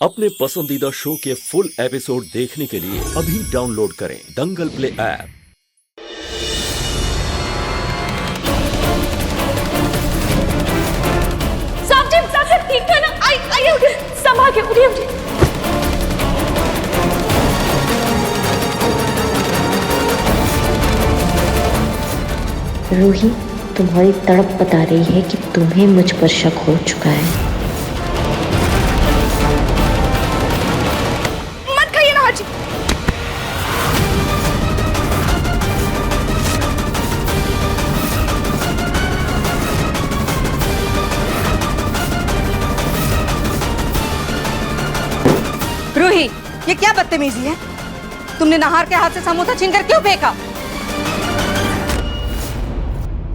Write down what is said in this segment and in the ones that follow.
अपने पसंदीदा शो के फुल एपिसोड देखने के लिए अभी डाउनलोड करें दंगल प्ले ऐप। साहब ठीक था ना? आइए उठिए, संभाल के उठिए उठिए। रूही, तुम्हारी तड़प बता रही है कि तुम्हें मुझ पर शक हो चुका है। मत खाइए ना हाजी। रूही, ये क्या बदतमीजी है? तुमने नाहर के हाथ से समोसा छीनकर क्यों फेंका?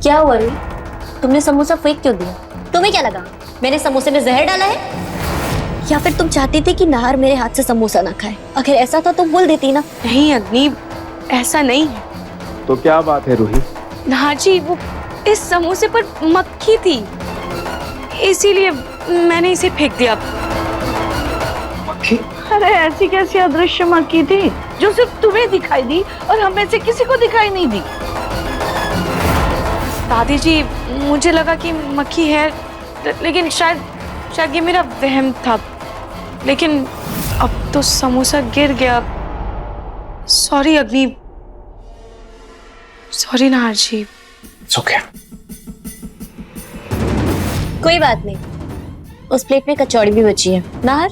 क्या हुआ रूही? तुमने समोसा फेंक क्यों दिया? तुम्हें क्या लगा मैंने समोसे में जहर डाला है? या फिर तुम चाहती थी कि नाहर मेरे हाथ से समोसा ना खाए? अगर ऐसा था तो बोल देती ना। नहीं अग्नि, ऐसा नहीं है। तो क्या बात है रूही? हाजी, वो इस समोसे पर मक्खी थी, इसीलिए मैंने इसे फेंक दिया। मक्खी? अरे ऐसी कैसी अदृश्य मक्खी थी जो सिर्फ तुम्हें दिखाई दी और हमें से किसी को दिखाई नहीं दी? दादी जी, मुझे लगा कि मक्खी है, लेकिन शायद ये मेरा वहम था। लेकिन अब तो समोसा गिर गया। सॉरी अग्नि, सॉरी नाहर जी। ओके। कोई बात नहीं, उस प्लेट में कचौड़ी भी बची है। नाहर,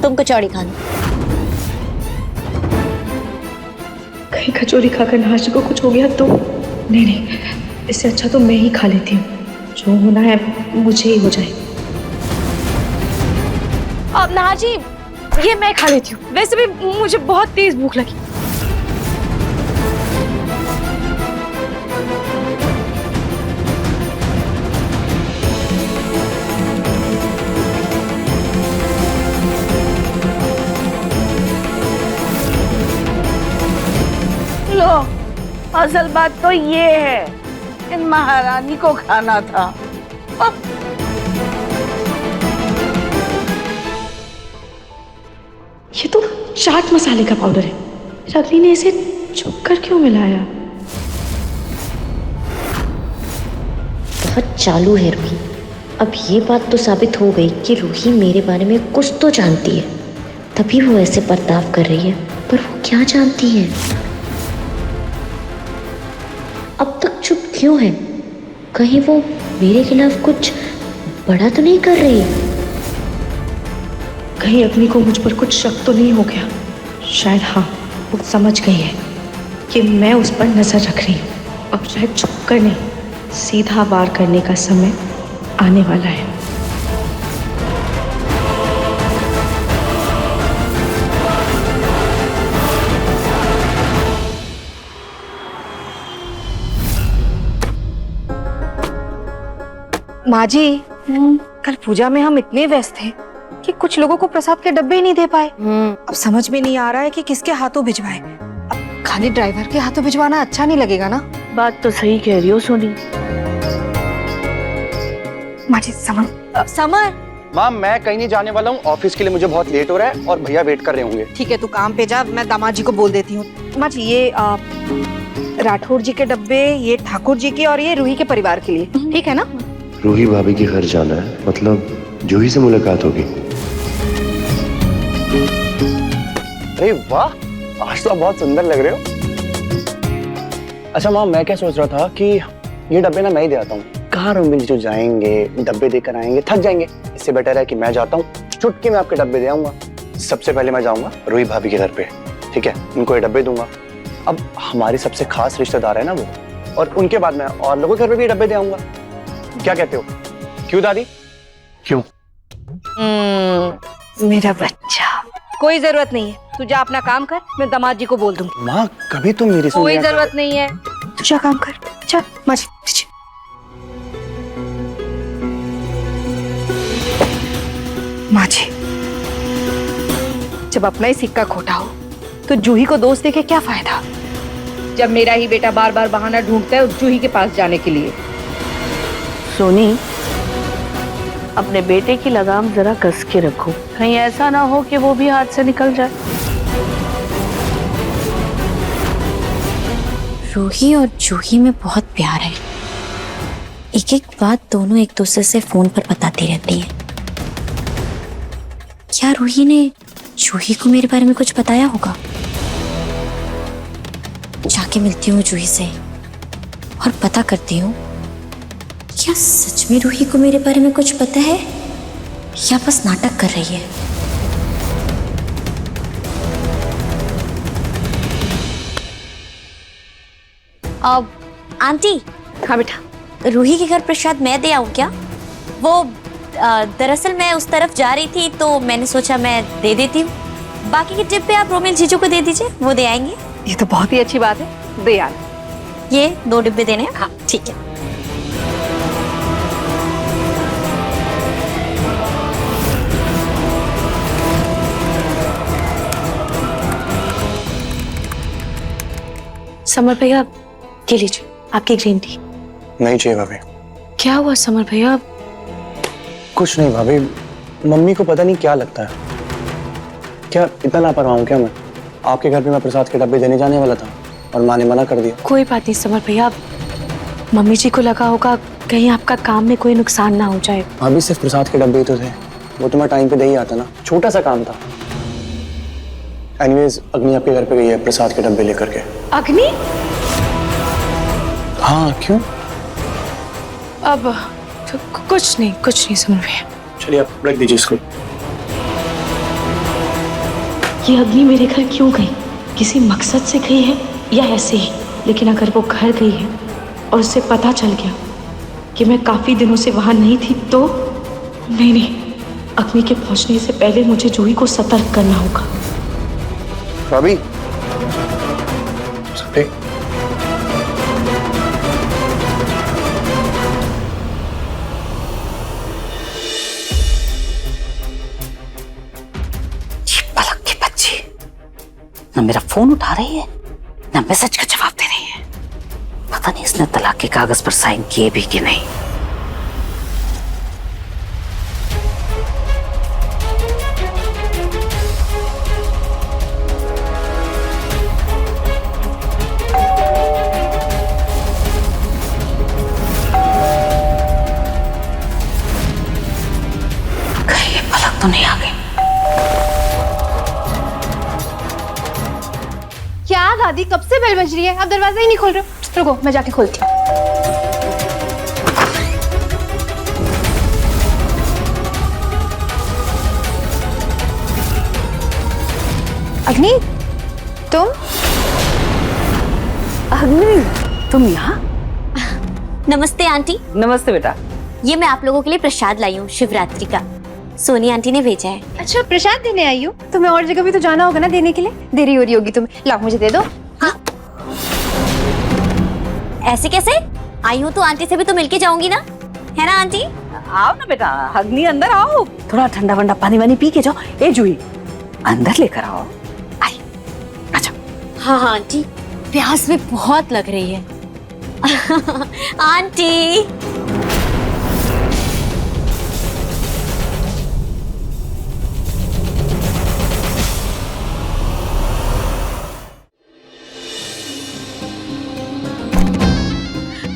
तुम कचौड़ी खाना। कहीं कचौरी खाकर नाश को कुछ हो गया तो? नहीं, इससे अच्छा तो मैं ही खा लेती हूँ। जो होना है मुझे ही हो जाए। अब नाहर जी, ये मैं खा लेती हूँ। वैसे भी मुझे बहुत तेज भूख लगी। लो, असल बात तो ये है, इन महारानी को खाना था। ये तो चाट मसाले का पाउडर है। रगनी ने इसे छुप कर क्यों मिलाया? बहुत चालू है रूही। अब ये बात तो साबित हो गई कि रूही मेरे बारे में कुछ तो जानती है, तभी वो ऐसे बर्ताव कर रही है। पर वो क्या जानती है? अब तक चुप क्यों है? कहीं वो मेरे खिलाफ कुछ बड़ा तो नहीं कर रही? कहीं अग्नि को मुझ पर कुछ शक तो नहीं हो गया? शायद हाँ, वो समझ गई है कि मैं उस पर नजर रख रही हूँ। अब शायद छुप कर नहीं, सीधा वार करने का समय आने वाला है। माँ जी, कल पूजा में हम इतने व्यस्त थे कि कुछ लोगों को प्रसाद के डब्बे ही नहीं दे पाए। अब समझ में नहीं आ रहा है कि किसके हाथों भिजवाए। अब खाली ड्राइवर के हाथों भिजवाना अच्छा नहीं लगेगा ना? बात तो सही कह रही हो सोनी। माँ जी, समर। माँ, मैं कहीं नहीं जाने वाला हूँ। ऑफिस के लिए मुझे बहुत लेट हो रहा है और भैया वेट कर रहे होंगे। ठीक है, तू काम पे जा, मैं दामाद जी को बोल देती हूँ। माँ जी, ये राठौर जी के डब्बे, ये ठाकुर जी के और ये रूही के परिवार के लिए, ठीक है ना? रूही भाभी के घर जाना है, मतलब जूही से मुलाकात होगी। अरे वाह, आज तो आप बहुत सुंदर लग रहे हो। अच्छा माँ, मैं क्या सोच रहा था कि ये डब्बे ना मैं ही दे आता हूँ। कार में जो जाएंगे, डब्बे देकर आएंगे, थक जाएंगे। इससे बेटर है कि मैं जाता हूँ, चुटकी में आपके डब्बे दे आऊंगा। सबसे पहले मैं जाऊंगा रूही भाभी के घर पे, ठीक है? उनको ये डब्बे दूंगा। अब हमारी सबसे खास रिश्तेदार है ना वो, और उनके बाद मैं और लोगों के घर पे भी डब्बे दे आऊंगा। क्या कहते हो? क्यों दादी? क्यों? मेरा बच्चा। कोई जरूरत नहीं है, तू जा अपना काम कर, मैं दामाद जी को बोल दूंगी। माँ, कभी तुम मेरी सुन कोई लिया जरूरत नहीं है, तू जा काम कर। जा माँ जी। माँ जी, जब अपना ही सिक्का खोटा हो तो जूही को दोस्त देके क्या फायदा? जब मेरा ही बेटा बार बार बहाना ढूंढता है उस जूही के पास जाने के लिए। सोनी, अपने बेटे की लगाम जरा कस के रखो, कहीं ऐसा ना हो कि वो भी हाथ से निकल जाए। रूही और जूही में बहुत प्यार है। एक एक बात दोनों एक दूसरे से फोन पर बताती रहती है। क्या रूही ने जूही को मेरे बारे में कुछ बताया होगा? जाके मिलती हूँ जूही से और पता करती हूँ क्या सच में रूही को मेरे बारे में कुछ पता है या बस नाटक कर रही है। अब आंटी। हाँ बेटा। रूही के घर प्रसाद मैं दे आऊं क्या? वो दरअसल मैं उस तरफ जा रही थी तो मैंने सोचा मैं दे देती हूँ। बाकी के डिब्बे आप रोमिल जीजू को दे दीजिए, वो दे आएंगे। ये तो बहुत ही अच्छी बात है, दे यार। ये 2 डिब्बे देने हैं। हाँ ठीक है। समर भैया, ये लीजिए आपकी ग्रीन टी। नहीं चाहिए भाभी। क्या हुआ समर भैया? कुछ नहीं भाभी, मम्मी को पता नहीं क्या लगता है। क्या इतना लापरवाह हूं क्या मैं? आपके घर पे मैं प्रसाद के डब्बे देने जाने वाला था और माँ ने मना कर दिया। कोई बात नहीं समर भैया, मम्मी जी को लगा होगा कहीं आपका काम में कोई नुकसान ना हो जाए। भाभी सिर्फ प्रसाद के डब्बे ही तो थे, वो तो मैं टाइम पे दे ही आता ना, छोटा सा काम था। एनीवेज अग्नि आपके घर पे गई है प्रसाद के डब्बे लेकर के। अग्नि? हाँ क्यों? अब तो कुछ नहीं समर भैया। चलिए आप रख दीजिए इसको। ये अग्नि मेरे घर क्यों गई? किसी मकसद से गई है या ऐसे ही? लेकिन अगर वो घर गई है और उसे पता चल गया कि मैं काफी दिनों से वहां नहीं थी तो नहीं, अग्नि के पहुंचने से पहले मुझे जूही को सतर्क करना होगा। भाभी सटे। पलक की बच्ची ना मेरा फोन उठा रही है ना मैसेज का जवाब दे रही है। पता नहीं इसने तलाक के कागज पर साइन किए भी कि नहीं। कहीं ये पलक तो नहीं आ गई? क्या दादी, कब से बेल बज रही है, आप दरवाजा ही नहीं खोल रहे हो? रुको मैं जाके खोलती हूँ। अग्नि, तुम? अग्नि, तुम यहाँ? नमस्ते आंटी। नमस्ते बेटा। ये मैं आप लोगों के लिए प्रसाद लाई हूँ शिवरात्रि का, सोनी आंटी ने भेजा है। अच्छा प्रसाद देने आई हो? तुम्हें और जगह भी तो जाना होगा ना देने के लिए, देरी हो रही होगी तुम्हें। लाओ मुझे दे दो। हाँ। ऐसे कैसे? आई हूँ तो आंटी से भी तो मिलके जाऊंगी ना, है ना आंटी? आओ ना बेटा, अग्नि अंदर आओ, थोड़ा ठंडा वंडा पानी वानी पी के जाओ। ए जूही, अंदर लेकर आओ। आई, अच्छा। हाँ आंटी, प्यास भी बहुत लग रही है। आंटी।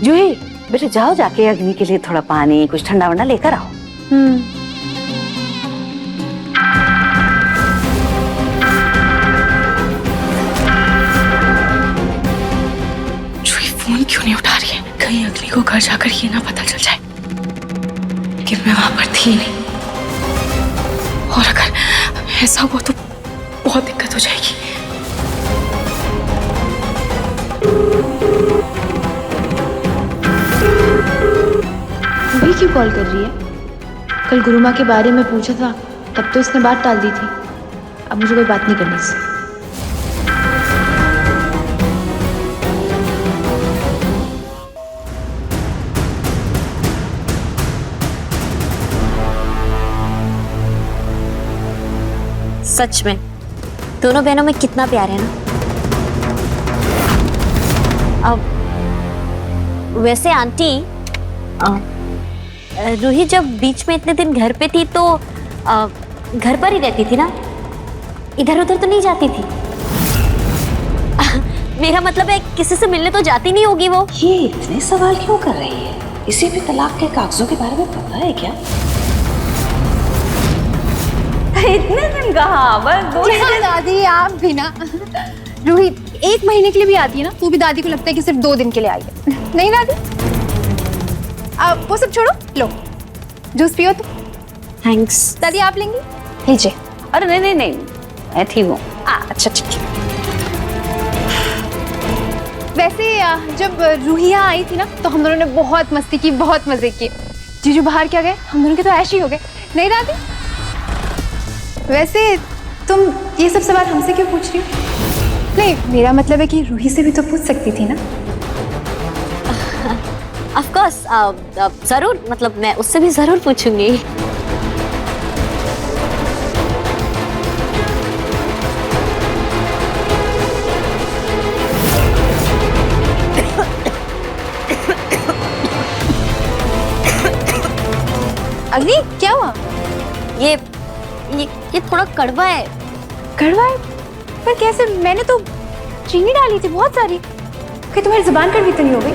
जूही बेटा, जाओ जाके अग्नि के लिए थोड़ा पानी कुछ ठंडा वंडा लेकर आओ। फोन क्यों नहीं उठा रही है? कहीं अग्नि को घर जाकर ये ना पता चल जाए कि मैं वहां पर थी नहीं, और अगर ऐसा हुआ तो बहुत दिक्कत हो जाएगी। अभी क्यों कॉल कर रही है? कल गुरुमा के बारे में पूछा था तब तो इसने बात टाल दी थी, अब मुझे कोई बात नहीं करनी इससे। सच में दोनों बहनों में कितना प्यार है ना। अब वैसे आंटी, रूही जब बीच में इतने दिन घर पे थी तो घर पर ही रहती थी ना, इधर उधर तो नहीं जाती थी? मेरा मतलब है किसी से मिलने तो जाती नहीं होगी वो। ये इतने सवाल क्यों कर रही है? इसे भी तलाक के कागजों के बारे में पता है क्या? इतने दिन कहाँ, बस 2 दिन। दादी आप भी ना। रूही 1 महीने के लिए भी आती है ना, तो भी दादी को लगता है कि सिर्फ 2 दिन के लिए आई है। नहीं दादी? अब वो सब छोड़ो, लो जूस पियो तुम। थैंक्स। दादी आप लेंगी? लीजिए। अरे नहीं नहीं नहीं, मैं ठीक हूँ। अच्छा ठीक है। वैसे जब रूही यहाँ आई थी ना, तो हम दोनों ने बहुत मस्ती की, बहुत मजे किए। जीजू बाहर क्या गए, हम दोनों के तो ऐश ही हो गए। नहीं दादी? वैसे तुम ये सब सवाल हमसे क्यों पूछ रही हो? नहीं, मेरा मतलब है कि रूही से भी तो पूछ सकती थी ना। ऑफ कोर्स, जरूर, मतलब मैं उससे भी जरूर पूछूंगी। अग्नि क्या हुआ? ये थोड़ा कड़वा है। कड़वा है? पर कैसे? मैंने तो चीनी डाली थी बहुत सारी। कहीं तुम्हारी जुबान कड़वी तो नहीं हो गई?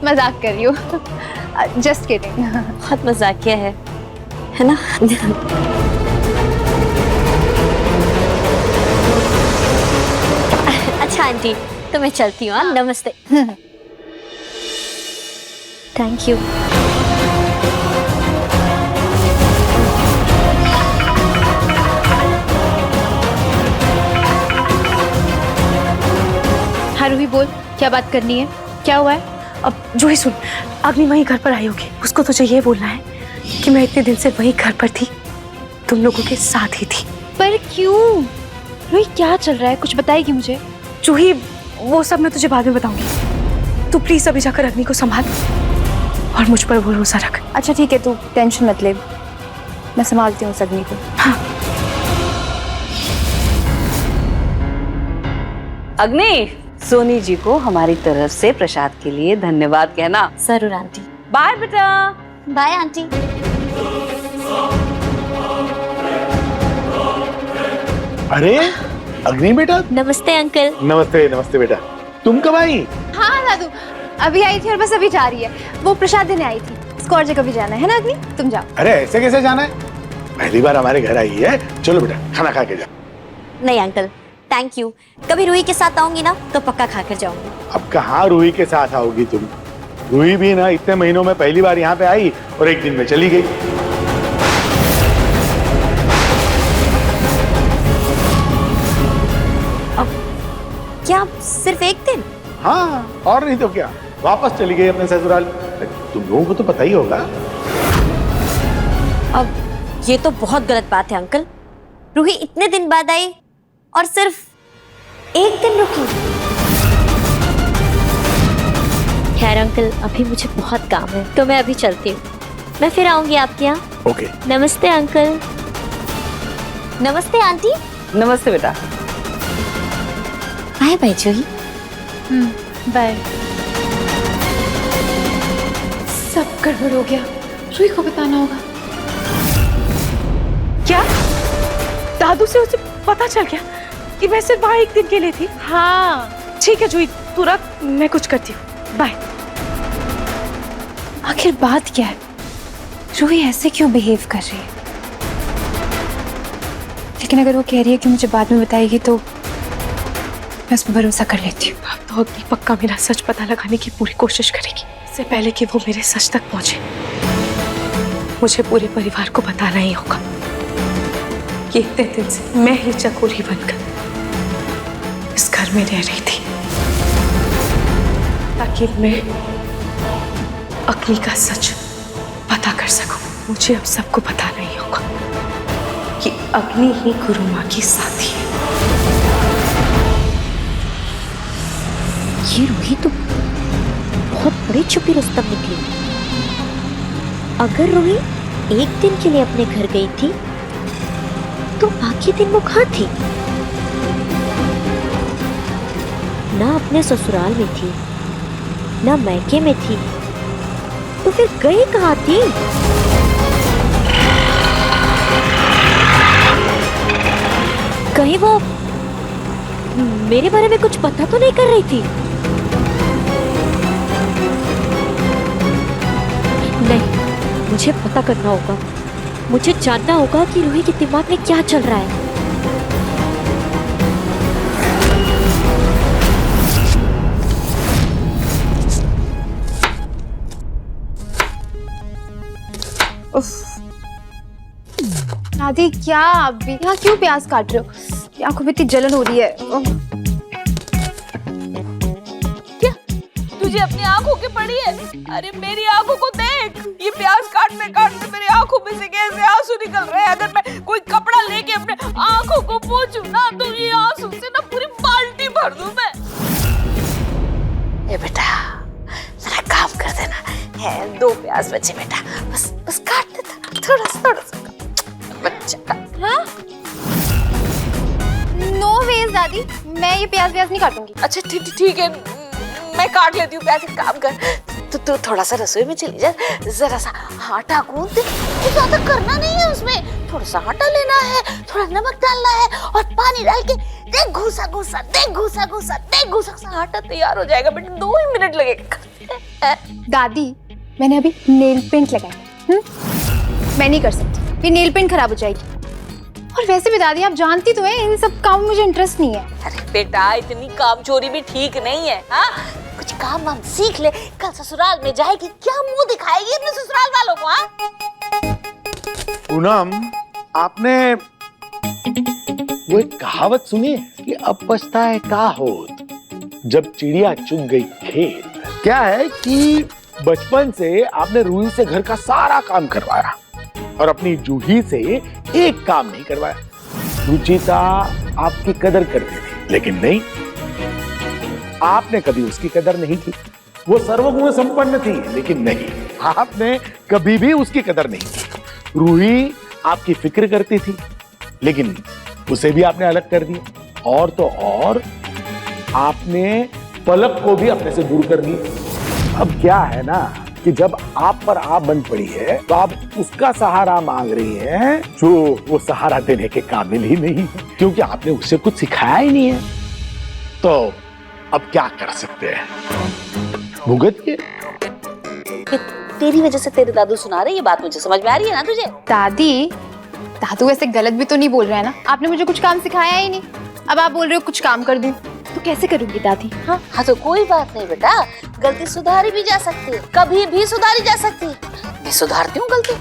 मजाक कर रही हो। Just kidding. बहुत मजाकिया है ना? अच्छा आंटी, तो मैं चलती हूँ। नमस्ते। Thank you. हाँ रूही बोल, क्या बात करनी है? क्या हुआ है? अब जूही सुन, अग्नि वहीं घर पर आई होगी, उसको तुझे ये बोलना है कि मैं इतने दिन से वहीं घर पर थी, तुम लोगों के साथ ही थी। पर क्यों? रूही क्या चल रहा है, कुछ बताएगी मुझे? जूही वो सब मैं तुझे बाद में बताऊंगी। तू प्लीज अभी जाकर अग्नि को संभाल और मुझ पर भरोसा रख। अच्छा ठीक है, तू टेंशन मत ले, मैं संभालती हूँ उस अग्नि को। हाँ। अग्नि, सोनी जी को हमारी तरफ से प्रसाद के लिए धन्यवाद कहना। जरूर आंटी। बाय बेटा। Bye aunty. अरे अग्नि बेटा। नमस्ते अंकल। नमस्ते नमस्ते बेटा, तुम कब आई? हाँ दादू, अभी आई थी और बस अभी जा रही है। वो प्रसाद देने आई थी, इसको और जगह भी जाना है ना अग्नि? तुम जाओ। अरे ऐसे कैसे जाना है, पहली बार हमारे घर आई है। चलो बेटा खाना खा के जाओ। नहीं अंकल, थैंक यू। कभी रूही के साथ आऊंगी ना तो पक्का खाकर जाऊंगी। अब कहाँ रूही के साथ आओगी तुम? रूही भी ना इतने महीनों में पहली बार यहाँ पे आई और एक दिन में चली गई। क्या सिर्फ एक दिन? हाँ और नहीं तो क्या, वापस चली गई अपने ससुराल। तुम लोगों को तो पता ही होगा। अब ये तो बहुत गलत बात है अंकल। रूही इतने दिन बाद आई और सिर्फ एक दिन रुकी। खैर अंकल, अभी मुझे बहुत काम है तो मैं अभी चलती हूँ। मैं फिर आऊंगी आपके यहाँ। ओके। नमस्ते अंकल। नमस्ते आंटी। नमस्ते बेटा। बाय बाय जूही। बाय। सब गड़बड़ हो गया, रूही को बताना होगा। क्या दादू से उसे पता चल गया कि मैं सिर्फ वहां एक दिन के लिए थी? हाँ ठीक है जूही, तू रख, मैं कुछ करती हूँ। बाय। आखिर बात क्या है? रूही ऐसे क्यों बिहेव कर रही है? लेकिन अगर वो कह रही है कि मुझे बाद में बताएगी तो मैं उस पर भरोसा कर लेती हूँ। अब तो अग्नि पक्का मेरा सच पता लगाने की पूरी कोशिश करेगी, इससे पहले कि वो मेरे सच तक पहुंचे। मुझे पूरे परिवार को बताना ही होगा कि इतने दिन से मैं ही चकोरी बनकर इस घर में रह रही थी, ताकि मैं अग्नि का सच पता कर सकूं। मुझे अब सबको बताना ही होगा कि अग्नि ही गुरु माँ की साथी है। ये रूही तो बहुत बड़ी छुपी रुस्तम निकली। अगर रूही एक दिन के लिए अपने घर गई थी तो बाकी दिन वो कहाँ थी? ना अपने ससुराल में थी, ना मैके में थी, तो फिर गई कहाँ थी? कहीं वो मेरे बारे में कुछ पता तो नहीं कर रही थी? नहीं, मुझे पता करना होगा। मुझे जानना होगा कि रूही के दिमाग में क्या चल रहा है। दादी क्या आप भी यहाँ क्यों प्याज काट रहे हो? आंखों में इतनी जलन हो रही है। क्या तुझे अपनी आंखों की पड़ी है? अरे मेरी आंखों को देख, ये प्याज काटते काटते मेरी आंखों में से कैसे आंसू निकल रहे हैं। अगर मैं कोई कपड़ा लेके अपने आंखों को पोंछूं ना तो ये आंसू से ना पूरी बाल्टी भर दूं मैं। ए बेटा जरा काम कर देना है, 2 प्याज बचे बेटा, बस काट देता थोड़ा सा बच्चा का। हाँ? नो वेज दादी, मैं ये प्याज नहीं काटूंगी। अच्छा ठीक है, मैं काट लेती हूँ प्याज। काम कर तो तू थोड़ा सा रसोई में चली जा, जरा सा आटा गूंद दे। कुछ ज्यादा करना नहीं है उसमें, थोड़ा सा आटा लेना है, थोड़ा नमक डालना है और पानी डाल के देख घुसा सा आटा तैयार हो जाएगा बेटा। 2 ही मिनट लगेगा। दादी मैंने अभी नेल पेंट लगाया, मैं नहीं कर सकती, ये नेल पेंट खराब हो जाएगी। और वैसे भी दादी आप जानती तो हैं इन सब काम में मुझे इंटरेस्ट नहीं है। अरे बेटा इतनी काम चोरी भी ठीक नहीं है। हाँ कुछ काम हम सीख ले, कल ससुराल में जाएगी क्या मुंह दिखाएगी अपने ससुराल वालों को? हाँ पूनम, आपने वो एक कहावत सुनी है कि अब पछताए का होत जब चिड़िया चुग गई खेत। क्या है कि बचपन से आपने रूही से घर का सारा काम करवाया और अपनी जूही से एक काम नहीं करवाया। रुचिता आपकी कदर करती थी, लेकिन नहीं, आपने कभी उसकी कदर नहीं की। वो सर्वगुण संपन्न थी, लेकिन नहीं, आपने कभी भी उसकी कदर नहीं की। रूही आपकी फिक्र करती थी, लेकिन उसे भी आपने अलग कर दिया। और तो और आपने पलक को भी अपने से दूर कर दिया। अब क्या है ना कि जब आप पर आप बन पड़ी है तो आप उसका सहारा मांग रही हैं, जो वो सहारा देने के काबिल ही नहीं है, क्योंकि आपने उसे कुछ सिखाया ही नहीं है। तो अब क्या कर सकते हैं, भुगत के। तेरी वजह से तेरे दादू सुना रहे, ये बात मुझे समझ में आ रही है ना तुझे? दादू वैसे गलत भी तो नहीं बोल रहे हैं ना, आपने मुझे कुछ काम सिखाया ही नहीं। अब आप बोल रहे हो कुछ काम कर दूं, तो कैसे करूंगी दादी? हाँ तो कोई बात नहीं बेटा, गलती सुधारी भी जा सकती है, कभी भी सुधारी जा सकती है। मैं सुधारती हूँ गलती।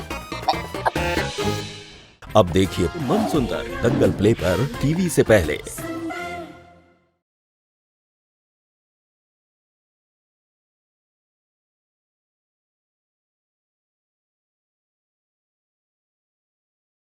अब देखिए मन सुंदर दंगल प्ले पर टीवी से पहले।